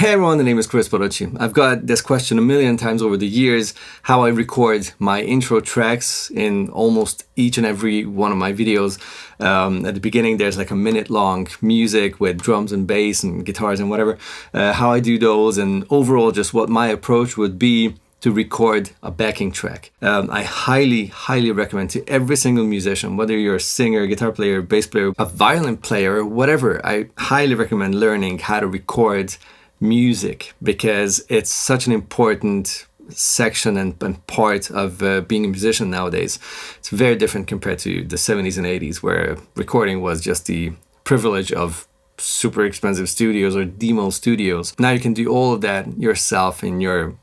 Hey everyone, the name is Kris Barocsi. I've got this question a million times over the years, how I record my intro tracks in almost each and every one of my videos. At the beginning there's like a minute long music with drums and bass and guitars and whatever, how I do those, and overall just what my approach would be to record a backing track. I highly recommend to every single musician, whether you're a singer, guitar player, bass player, a violin player, whatever, I highly recommend learning how to record music, because it's such an important section and part of being a musician nowadays. It's very different compared to the 70s and 80s, where recording was just the privilege of super expensive studios or demo studios. Now you can do all of that yourself in your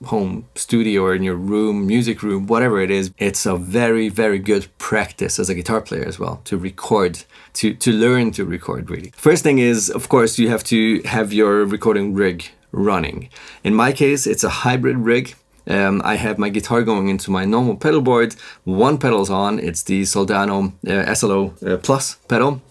home studio or in your room, music room, whatever it is. It's a very good practice as a guitar player as well to record, to learn to record really. First thing is, of course, you have to have your recording rig running. In my case, it's a hybrid rig. I have my guitar going into my normal pedal board. One pedal's on, it's the Soldano SLO Plus pedal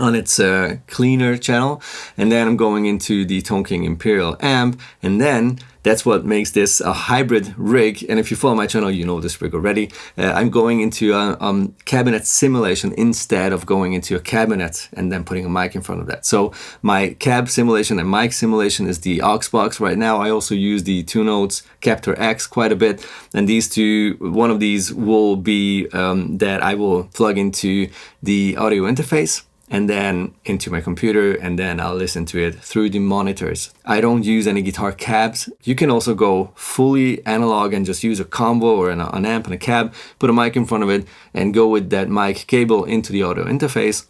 on its cleaner channel, and then I'm going into the Tone King Imperial amp, and then that's what makes this a hybrid rig. And if you follow my channel, you know this rig already. I'm going into a cabinet simulation instead of going into a cabinet and then putting a mic in front of that. So my cab simulation and mic simulation is the aux box right now. I also use the 2Notes Captor X quite a bit, and these two, one of these will be that I will plug into the audio interface and then into my computer, and then I'll listen to it through the monitors. I don't use any guitar cabs. You can also go fully analog and just use a combo or an amp and a cab, put a mic in front of it and go with that mic cable into the audio interface,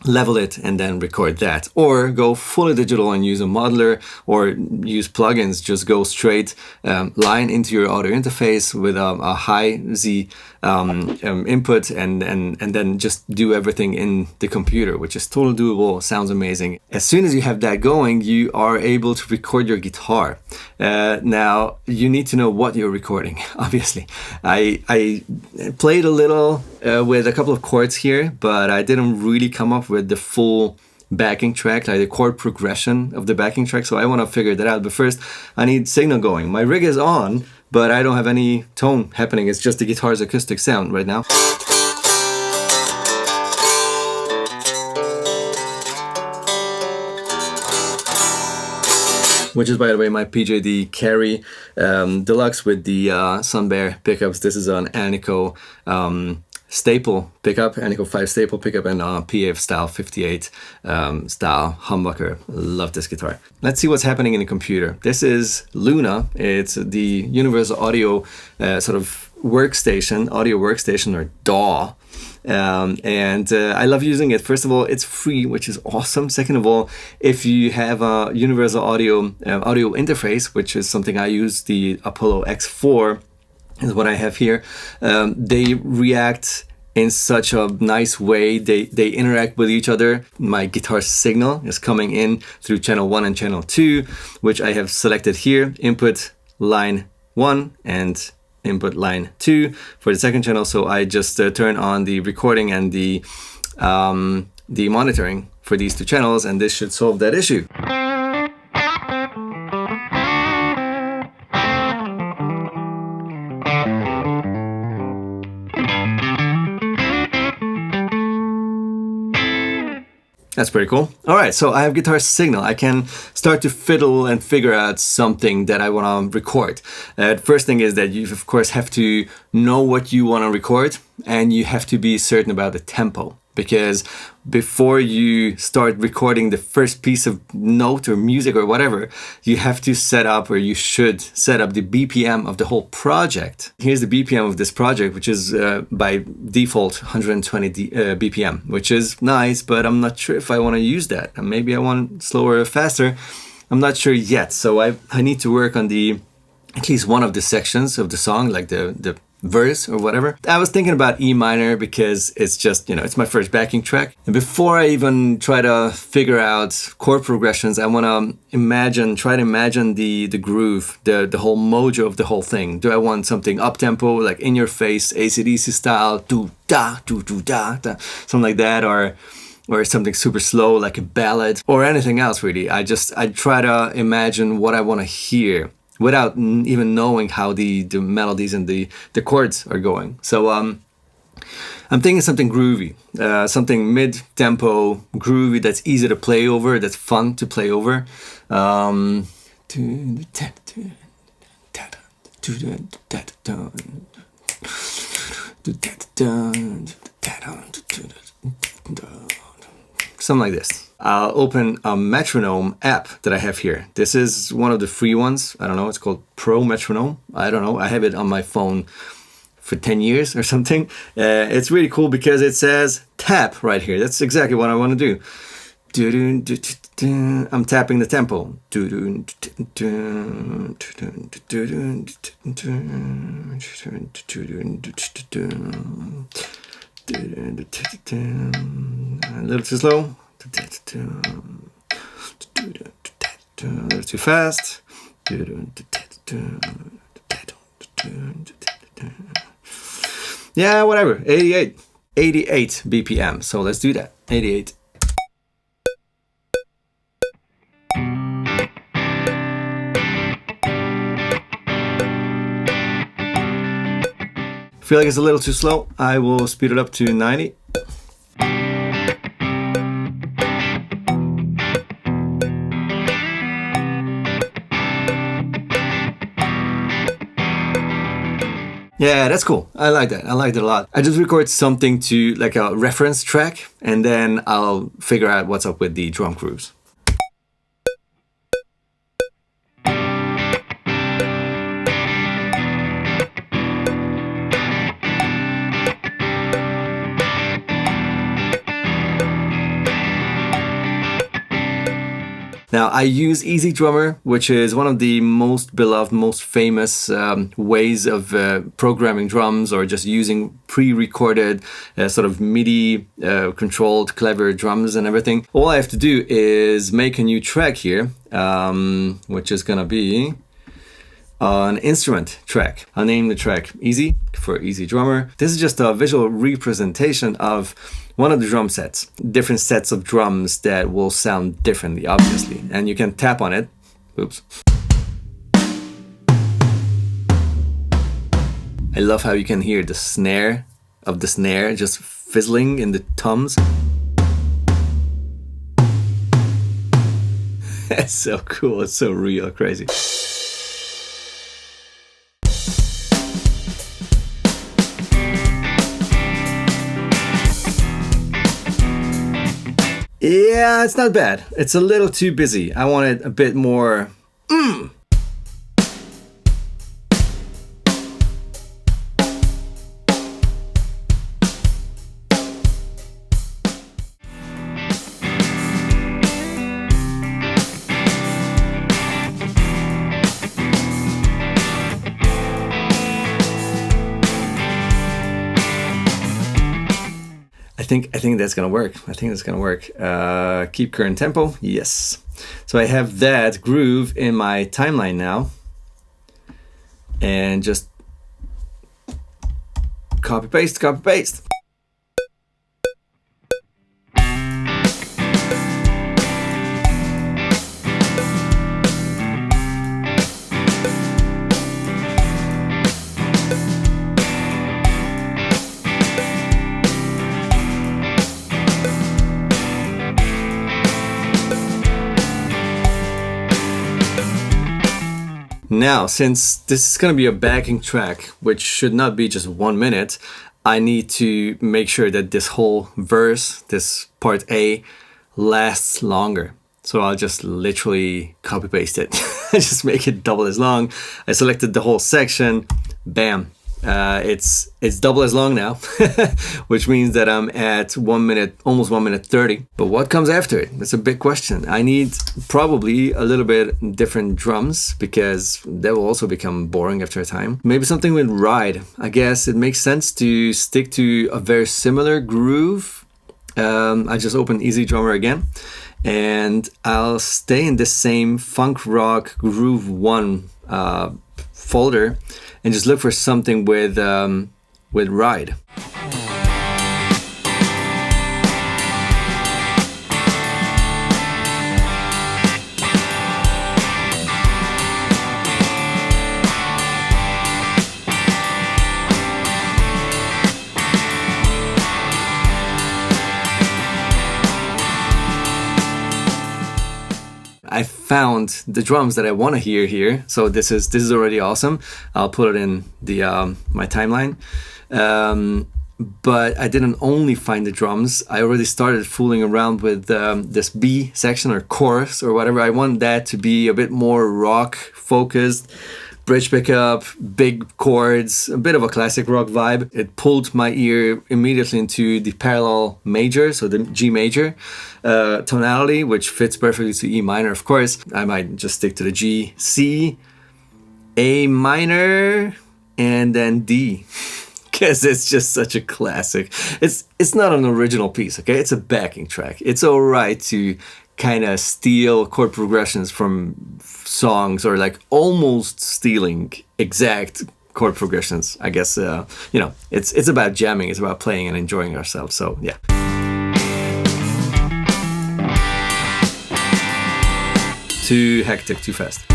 level it, and then record that. Or go fully digital and use a modeler, or use plugins, just go straight line into your audio interface with a high Z input, and then just do everything in the computer, which is totally doable, sounds amazing. As soon as you have that going, you are able to record your guitar. Now you need to know what you're recording, obviously. I played a little with a couple of chords here, but I didn't really come up with the full backing track, like the chord progression of the backing track, so I want to figure that out. But first I need signal going. My rig is on, but I don't have any tone happening. It's just the guitar's acoustic sound right now. Which is, by the way, my PJD Carey Deluxe with the Sunbear pickups. This is an Anico staple pickup, Anico 5 staple pickup, and PF style 58 style humbucker. Love this guitar. Let's see what's happening in the computer. This is Luna. It's the Universal Audio sort of workstation, audio workstation, or DAW. And I love using it. First of all, it's free, which is awesome. Second of all, if you have a Universal Audio audio interface, which is something I use, the Apollo X4 is what I have here, they react in such a nice way. They interact with each other. My guitar signal is coming in through channel 1 and channel 2, which I have selected here. Input line 1 and input line 2 for the second channel. So I just turn on the recording and the monitoring for these two channels, and this should solve that issue. That's pretty cool. All right, so I have guitar signal. I can start to fiddle and figure out something that I want to record. First thing is that you, of course, have to know what you want to record, and you have to be certain about the tempo. Because before you start recording the first piece of note or music or whatever, you have to set up, or you should set up, the BPM of the whole project. Here's the BPM of this project, which is by default 120 BPM, which is nice, but I'm not sure if I want to use that. And maybe I want slower or faster. I'm not sure yet. So I need to work on at least one of the sections of the song, like the verse or whatever. I was thinking about E minor because it's just, it's my first backing track. And before I even try to figure out chord progressions, I want to try to imagine the groove, the whole mojo of the whole thing. Do I want something up-tempo, like in your face, AC/DC style, do-da, do-do-da, something like that, or or something super slow like a ballad or anything else really. I try to imagine what I want to hear without even knowing how the melodies and the chords are going. So I'm thinking something groovy, something mid-tempo groovy that's easy to play over, that's fun to play over. Something like this. I'll open a metronome app that I have here. This is one of the free ones. I don't know, it's called Pro Metronome. I don't know, I have it on my phone for 10 years or something. It's really cool because it says tap right here. That's exactly what I want to do. I'm tapping the tempo. A little too slow. A little too fast. Yeah, whatever. 88 BPM. So let's do that. 88. Feel like it's a little too slow. I will speed it up to 90. Yeah, that's cool. I like that. I liked it a lot. I just record something to like a reference track, and then I'll figure out what's up with the drum grooves. Now, I use Easy Drummer, which is one of the most beloved, most famous ways of programming drums, or just using pre-recorded sort of MIDI controlled clever drums and everything. All I have to do is make a new track here, which is gonna be an instrument track. I'll name the track Easy for Easy Drummer. This is just a visual representation of one of the drum sets, different sets of drums that will sound differently, obviously. And you can tap on it. Oops. I love how you can hear the snare of the snare just fizzling in the toms. It's so cool, it's so real, crazy. Yeah, it's not bad. It's a little too busy. I wanted a bit more. I think that's gonna work. I think that's gonna work. Keep current tempo, yes. So I have that groove in my timeline now, and just copy paste, copy paste. Now, since this is going to be a backing track, which should not be just 1 minute, I need to make sure that this whole verse, this part A, lasts longer. So I'll just literally copy paste it. I just make it double as long. I selected the whole section, bam. It's double as long now, which means that I'm at 1 minute, almost 1 minute 30. But what comes after it? That's a big question. I need probably a little bit different drums, because that will also become boring after a time. Maybe something with ride. I guess it makes sense to stick to a very similar groove. I just opened Easy Drummer again, and I'll stay in the same funk rock groove 1 folder, and just look for something with ride. I found the drums that I want to hear here. So this is already awesome. I'll put it in the my timeline. But I didn't only find the drums. I already started fooling around with this B section or chorus or whatever. I want that to be a bit more rock focused, bridge pickup, big chords, a bit of a classic rock vibe. It pulled my ear immediately into the parallel major, so the G major tonality, which fits perfectly to E minor, of course. I might just stick to the G, C, A minor, and then D. Because it's just such a classic. It's not an original piece, okay? It's a backing track. It's all right to kind of steal chord progressions from songs, or like almost stealing exact chord progressions. I guess it's about jamming. It's about playing and enjoying ourselves. So yeah. Too hectic, too fast.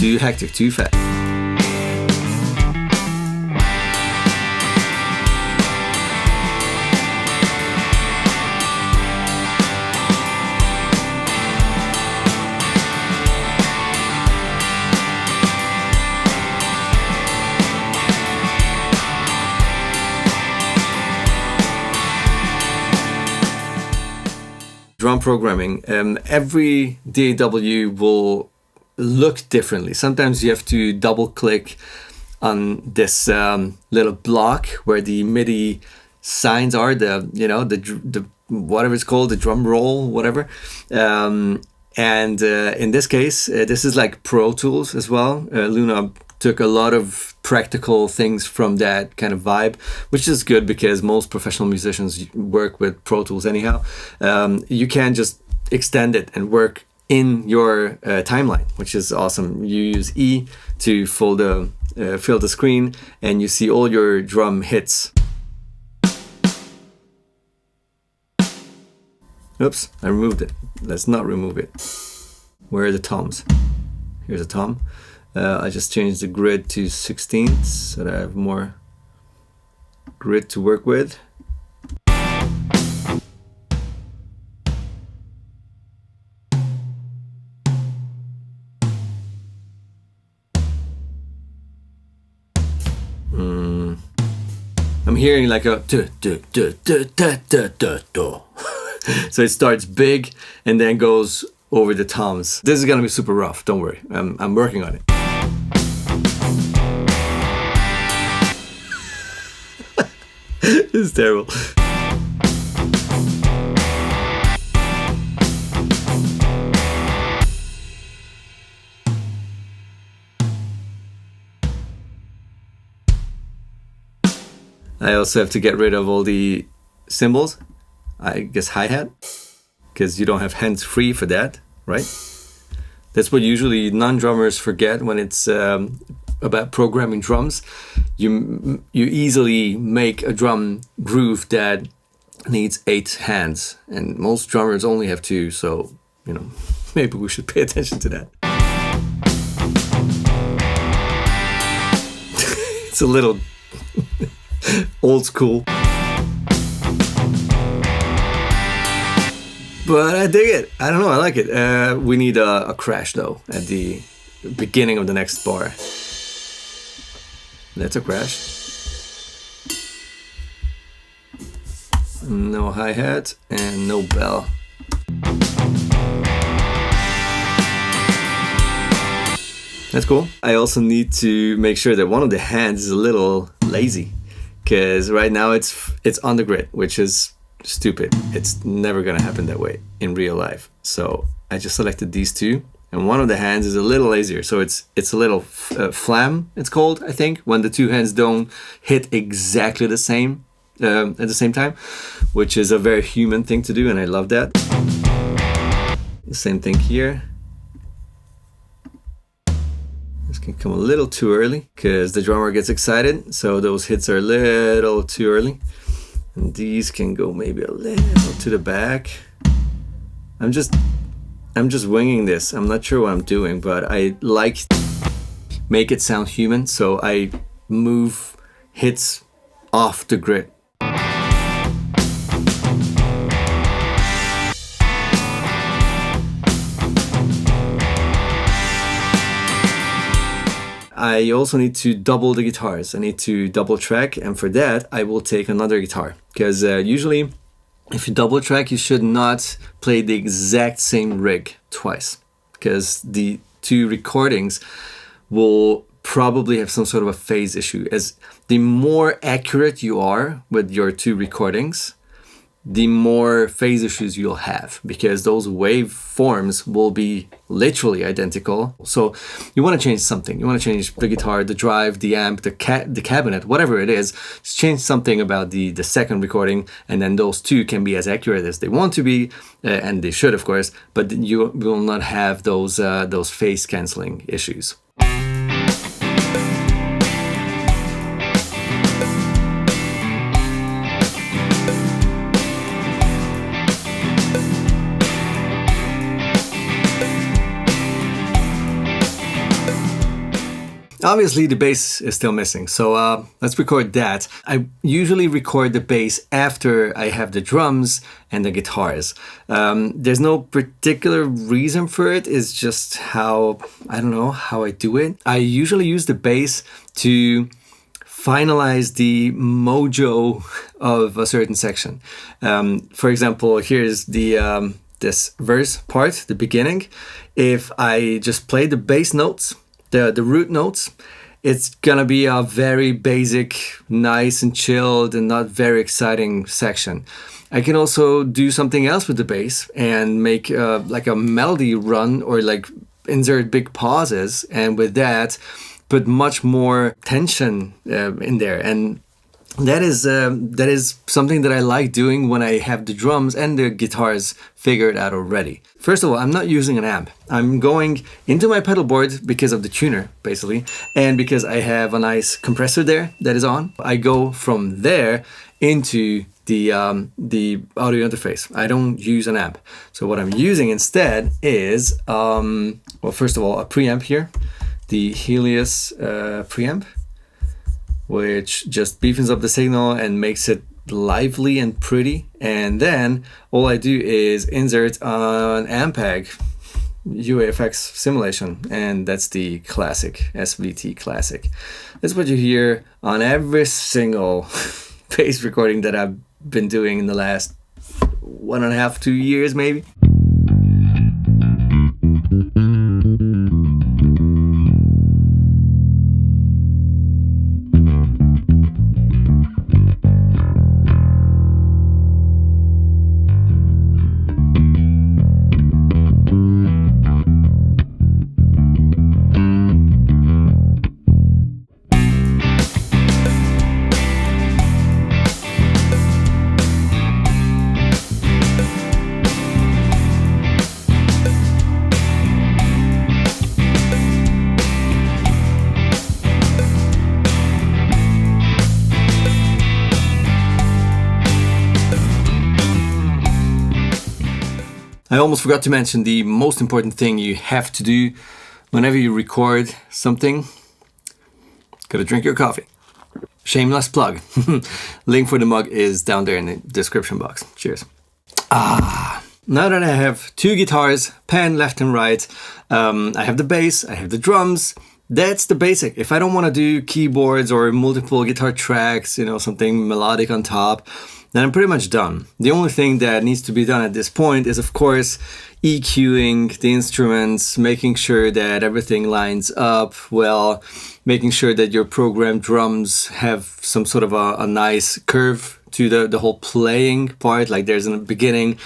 Too hectic, too fast. Drum programming. Every DAW will look differently. Sometimes you have to double click on this little block where the MIDI signs are, the whatever it's called, the drum roll, whatever. And in this case, this is like Pro Tools as well. Luna took a lot of practical things from that kind of vibe, which is good because most professional musicians work with Pro Tools anyhow. You can just extend it and work in your timeline, which is awesome. You use E to fill the screen, and you see all your drum hits. Oops, I removed it. Let's not remove it. Where are the toms? Here's a tom. I just changed the grid to 16th so that I have more grid to work with. I'm hearing like a so it starts big and then goes over the toms. This is gonna be super rough, don't worry. I'm working on it. This is terrible. I also have to get rid of all the cymbals. I guess hi-hat, because you don't have hands free for that, right? That's what usually non-drummers forget when it's about programming drums. You easily make a drum groove that needs 8 hands, and most drummers only have 2, so maybe we should pay attention to that. It's a little old school. But I dig it. I don't know, I like it. We need a crash though at the beginning of the next bar. That's a crash. No hi-hat and no bell. That's cool. I also need to make sure that one of the hands is a little lazy, because right now it's on the grid, which is stupid. It's never gonna happen that way in real life. So I just selected these two, and one of the hands is a little lazier. So it's a little flam, it's called, I think, when the two hands don't hit exactly the same at the same time, which is a very human thing to do, and I love that. The same thing here. This can come a little too early because the drummer gets excited, so those hits are a little too early. And these can go maybe a little to the back. I'm just winging this. I'm not sure what I'm doing, but I like make it sound human, so I move hits off the grid. I also need to double the guitars. I need to double track, and for that I will take another guitar, because usually if you double track, you should not play the exact same rig twice, because the two recordings will probably have some sort of a phase issue. As the more accurate you are with your two recordings, the more phase issues you'll have, because those waveforms will be literally identical. So you want to change something. You want to change the guitar, the drive, the amp, the cabinet, whatever it is. Just change something about the second recording, and then those two can be as accurate as they want to be, and they should, of course. But you will not have those phase canceling issues. Obviously, the bass is still missing, so let's record that. I usually record the bass after I have the drums and the guitars. There's no particular reason for it. It's just how I do it. I usually use the bass to finalize the mojo of a certain section. For example, here's the this verse part, the beginning. If I just play the bass notes, the root notes, it's gonna be a very basic, nice and chilled and not very exciting section. I can also do something else with the bass and make like a melody run, or like insert big pauses, and with that put much more tension in there. And that is something that I like doing when I have the drums and the guitars figured out already. First of all, I'm not using an amp. I'm going into my pedal board because of the tuner, basically, and because I have a nice compressor there that is on. I go from there into the audio interface. I don't use an amp. So what I'm using instead is, well, first of all, a preamp here, the Helios preamp, which just beefens up the signal and makes it lively and pretty. And then all I do is insert an Ampeg UAFX simulation, and that's the classic, SVT classic. That's what you hear on every single bass recording that I've been doing in the last 1.5, 2 years maybe. I almost forgot to mention the most important thing you have to do whenever you record something. Gotta drink your coffee. Shameless plug. Link for the mug is down there in the description box. Cheers. Now that I have two guitars, pan left and right, I have the bass, I have the drums. That's the basic. If I don't want to do keyboards or multiple guitar tracks, something melodic on top, then I'm pretty much done. The only thing that needs to be done at this point is, of course, EQing the instruments, making sure that everything lines up well, making sure that your programmed drums have some sort of a nice curve to the whole playing part. Like there's in the beginning,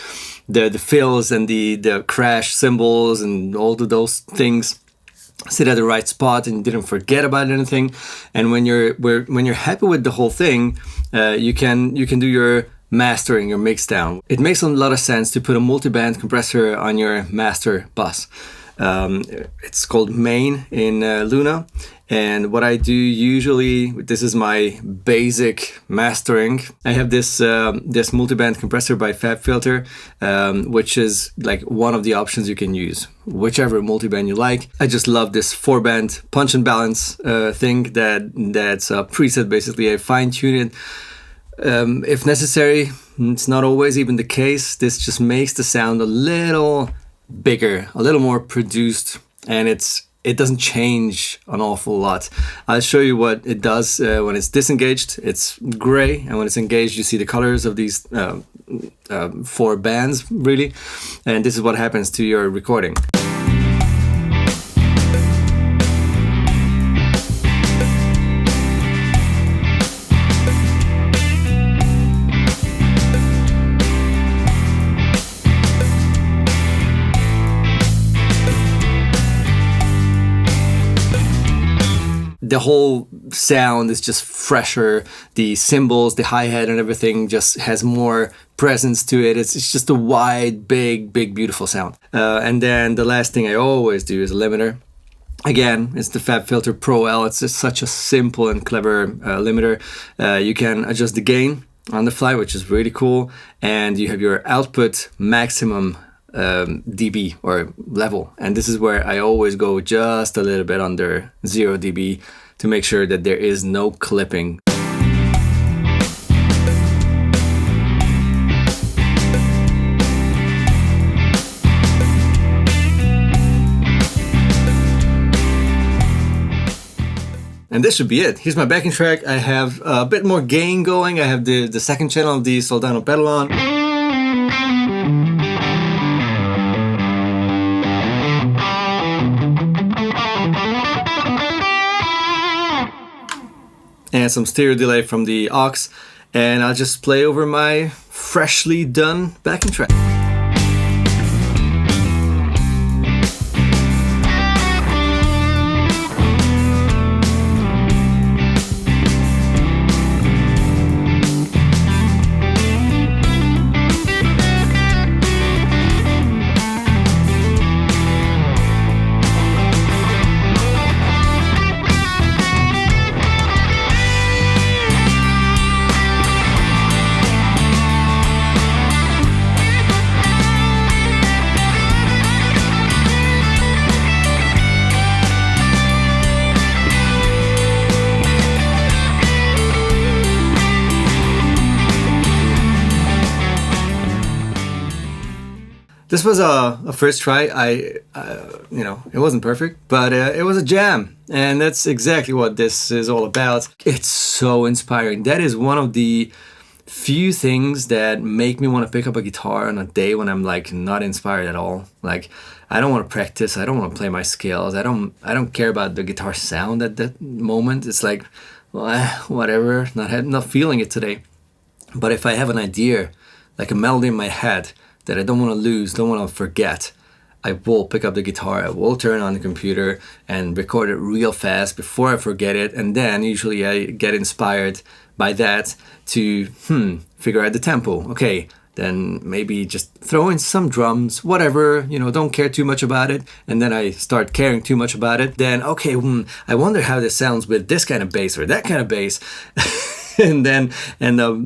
the fills and the crash cymbals and all of those things sit at the right spot and you didn't forget about anything. And when you're happy with the whole thing, you can do your mastering, your mix down. It makes a lot of sense to put a multi-band compressor on your master bus. It's called main in Luna. And what I do usually, this is my basic mastering. I have this multi-band compressor by FabFilter, which is like one of the options you can use, whichever multi-band you like. I just love this 4-band punch and balance thing that's a preset. Basically, I fine-tune it if necessary. It's not always even the case. This just makes the sound a little bigger, a little more produced, and it's it doesn't change an awful lot. I'll show you what it does when it's disengaged. It's gray, and when it's engaged, you see the colors of these 4 bands, really. And this is what happens to your recording. The whole sound is just fresher. The cymbals, the hi-hat and everything just has more presence to it. It's just a wide, big, beautiful sound. And then the last thing I always do is a limiter. Again, it's the FabFilter Pro L. It's just such a simple and clever limiter. You can adjust the gain on the fly, which is really cool. And you have your output maximum dB or level, and this is where I always go just a little bit under 0 dB to make sure that there is no clipping. And this should be it. Here's my backing track. I have a bit more gain going. I have the second channel of the Soldano pedal on. And some stereo delay from the aux, and I'll just play over my freshly done backing track. This was a first try. You know, it wasn't perfect, but it was a jam, and that's exactly what this is all about. It's so inspiring. That is one of the few things that make me want to pick up a guitar on a day when I'm like not inspired at all. Like, I don't want to practice. I don't want to play my scales. I don't care about the guitar sound at that moment. It's like, well, whatever. Not feeling it today. But if I have an idea, like a melody in my head that I don't want to lose, don't want to forget, I will pick up the guitar, I will turn on the computer and record it real fast before I forget it. And then usually I get inspired by that to figure out the tempo. Okay, then maybe just throw in some drums, whatever, you know, don't care too much about it. And then I start caring too much about it. Then, okay, I wonder how this sounds with this kind of bass or that kind of bass. And then end up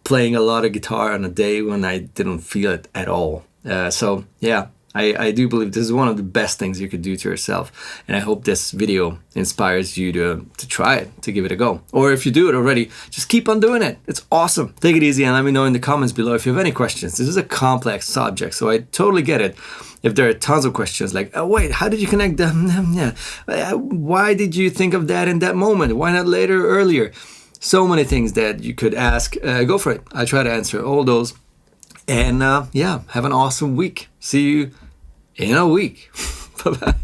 playing a lot of guitar on a day when I didn't feel it at all. So yeah, I do believe this is one of the best things you could do to yourself. And I hope this video inspires you to try it, to give it a go. Or if you do it already, just keep on doing it. It's awesome. Take it easy and let me know in the comments below if you have any questions. This is a complex subject, so I totally get it. If there are tons of questions like, oh wait, how did you connect them? Why did you think of that in that moment? Why not later, earlier? So many things that you could ask. Go for it. I try to answer all those. And yeah, have an awesome week. See you in a week. Bye-bye.